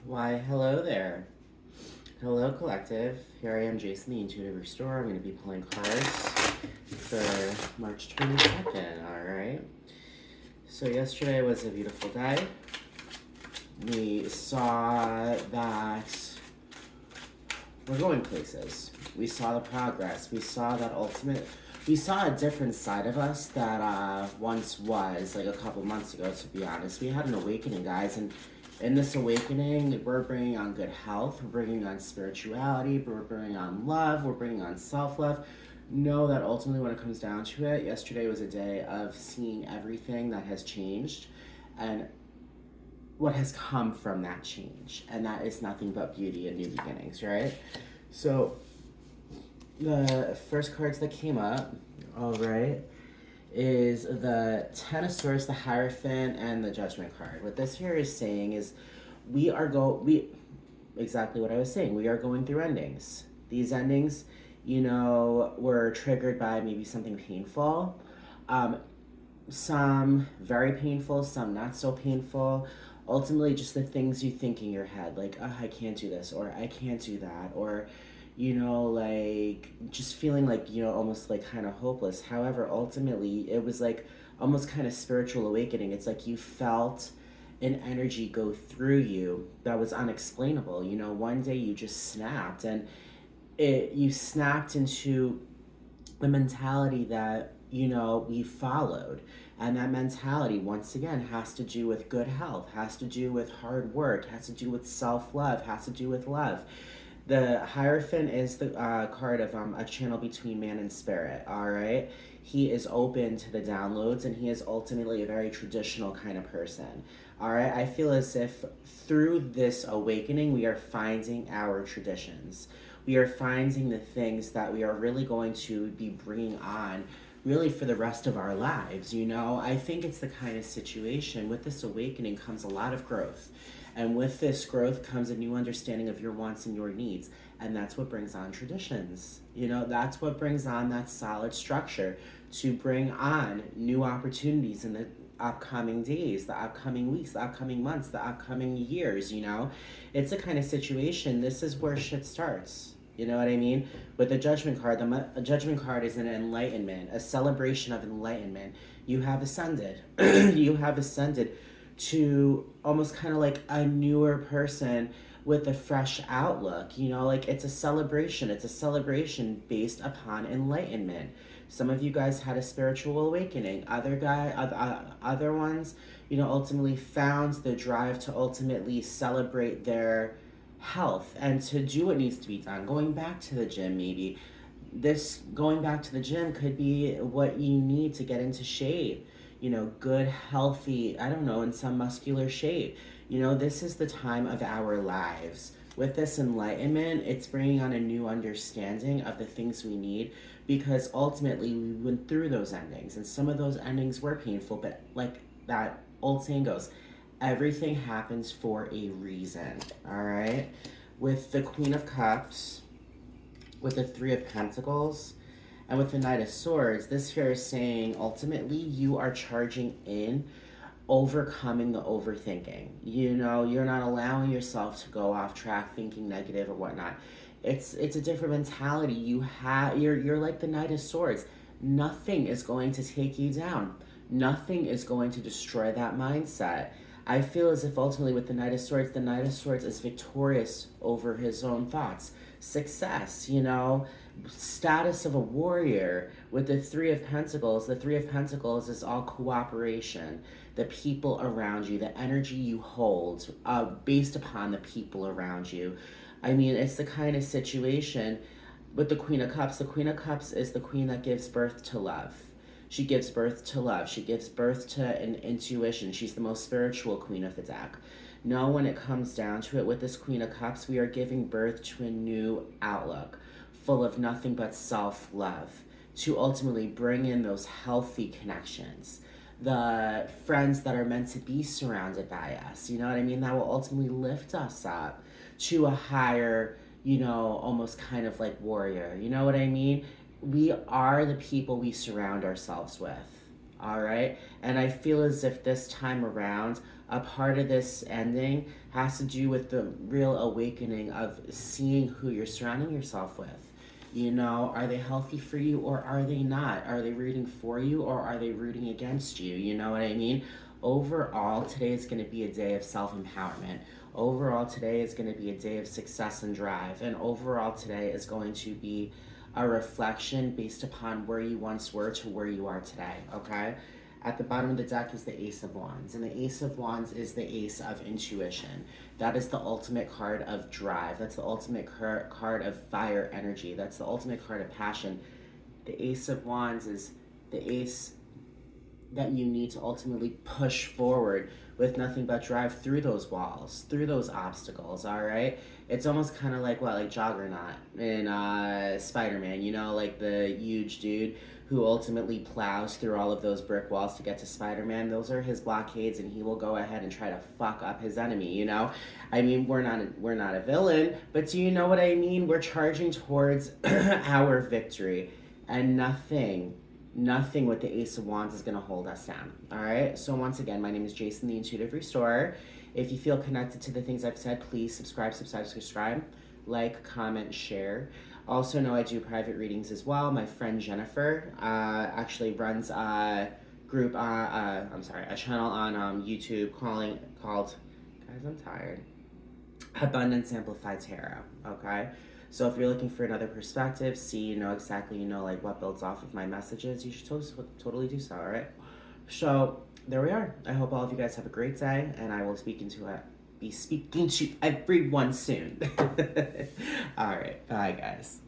Why, hello there. Hello, collective. Here I am, Jason, the Intuitive Restorer. I'm going to be pulling cards for March 22nd, alright? So, yesterday was a beautiful day. We saw that we're going places. We saw the progress. We saw that we saw a different side of us that once was, like a couple months ago, to be honest. We had an awakening, guys, and in this awakening, we're bringing on good health, we're bringing on spirituality, we're bringing on love, we're bringing on self-love. Know that ultimately when it comes down to it, yesterday was a day of seeing everything that has changed and what has come from that change. And that is nothing but beauty and new beginnings, right? So the first cards that came up, all right, is the Ten of Swords, the Hierophant, and the Judgment card. What this here is saying is we exactly what I was saying. We are going through endings. These endings, were triggered by maybe something painful. Some very painful, some not so painful. Ultimately, just the things you think in your head, like, oh, I can't do this, or I can't do that, or like just feeling like, almost like kind of hopeless. However, ultimately, it was like almost kind of spiritual awakening. It's like you felt an energy go through you that was unexplainable. One day you just snapped, and you snapped into the mentality that, we followed. And that mentality, once again, has to do with good health, has to do with hard work, has to do with self love, has to do with love. The Hierophant is the card of a channel between man and spirit, all right? He is open to the downloads, and he is ultimately a very traditional kind of person, all right? I feel as if through this awakening, we are finding our traditions. We are finding the things that we are really going to be bringing on really for the rest of our lives. I think it's the kind of situation with this awakening comes a lot of growth, and with this growth comes a new understanding of your wants and your needs, and that's what brings on traditions. That's what brings on that solid structure to bring on new opportunities in the upcoming days, the upcoming weeks, the upcoming months, the upcoming years. It's a kind of situation. This is where shit starts. You know what I mean? With the Judgment card, the Judgment card is an enlightenment, a celebration of enlightenment. You have ascended. You have ascended to almost kind of like a newer person with a fresh outlook. Like it's a celebration. It's a celebration based upon enlightenment. Some of you guys had a spiritual awakening. Other ones, ultimately found the drive to ultimately celebrate their health and to do what needs to be done. Going back to the gym, maybe. This going back to the gym could be what you need to get into shape. Good, healthy, I don't know, in some muscular shape. This is the time of our lives. With this enlightenment, it's bringing on a new understanding of the things we need, because ultimately we went through those endings, and some of those endings were painful, but like that old saying goes, everything happens for a reason, all right? With the Queen of Cups, with the Three of Pentacles, and with the Knight of Swords, this here is saying ultimately you are charging in, overcoming the overthinking. You're not allowing yourself to go off track thinking negative or whatnot. It's a different mentality. You're like the Knight of Swords. Nothing is going to take you down. Nothing is going to destroy that mindset. I feel as if ultimately with the Knight of Swords is victorious over his own thoughts. Success, status of a warrior. With the Three of Pentacles is all cooperation. The people around you, the energy you hold, based upon the people around you. I mean, it's the kind of situation with the Queen of Cups. The Queen of Cups is the queen that gives birth to love. She gives birth to love. She gives birth to an intuition. She's the most spiritual queen of the deck. Now, when it comes down to it, with this Queen of Cups, we are giving birth to a new outlook, full of nothing but self-love, to ultimately bring in those healthy connections, the friends that are meant to be surrounded by us, you know what I mean? That will ultimately lift us up to a higher, almost kind of like warrior, you know what I mean? We are the people we surround ourselves with, all right? And I feel as if this time around, a part of this ending has to do with the real awakening of seeing who you're surrounding yourself with. You know, are they healthy for you or are they not? Are they rooting for you or are they rooting against you? You know what I mean? Overall, today is going to be a day of self empowerment. Overall, today is going to be a day of success and drive. And overall, today is going to be a reflection based upon where you once were to where you are today, okay? At the bottom of the deck is the Ace of Wands, and the Ace of Wands is the Ace of Intuition. That is the ultimate card of drive. That's the ultimate card of fire energy. That's the ultimate card of passion. The Ace of Wands is the ace that you need to ultimately push forward with nothing but drive through those walls, through those obstacles, all right? It's almost kind of like what, like Juggernaut in Spider-Man, you know, like the huge dude who ultimately plows through all of those brick walls to get to Spider-Man. Those are his blockades, and he will go ahead and try to fuck up his enemy, you know? I mean, we're not a villain, but do you know what I mean? We're charging towards our victory, and nothing with the Ace of Wands is going to hold us down. All right. So once again, my name is Jason, the Intuitive Restorer. If you feel connected to the things I've said, please subscribe, like, comment, share. Also know I do private readings as well. My friend Jennifer actually runs a group. A channel on YouTube called. Guys, I'm tired. Abundance Amplified Tarot. Okay. So if you're looking for another perspective, like what builds off of my messages, you should totally do so, all right? So there we are. I hope all of you guys have a great day, and I will be speaking to everyone soon. All right. Bye, guys.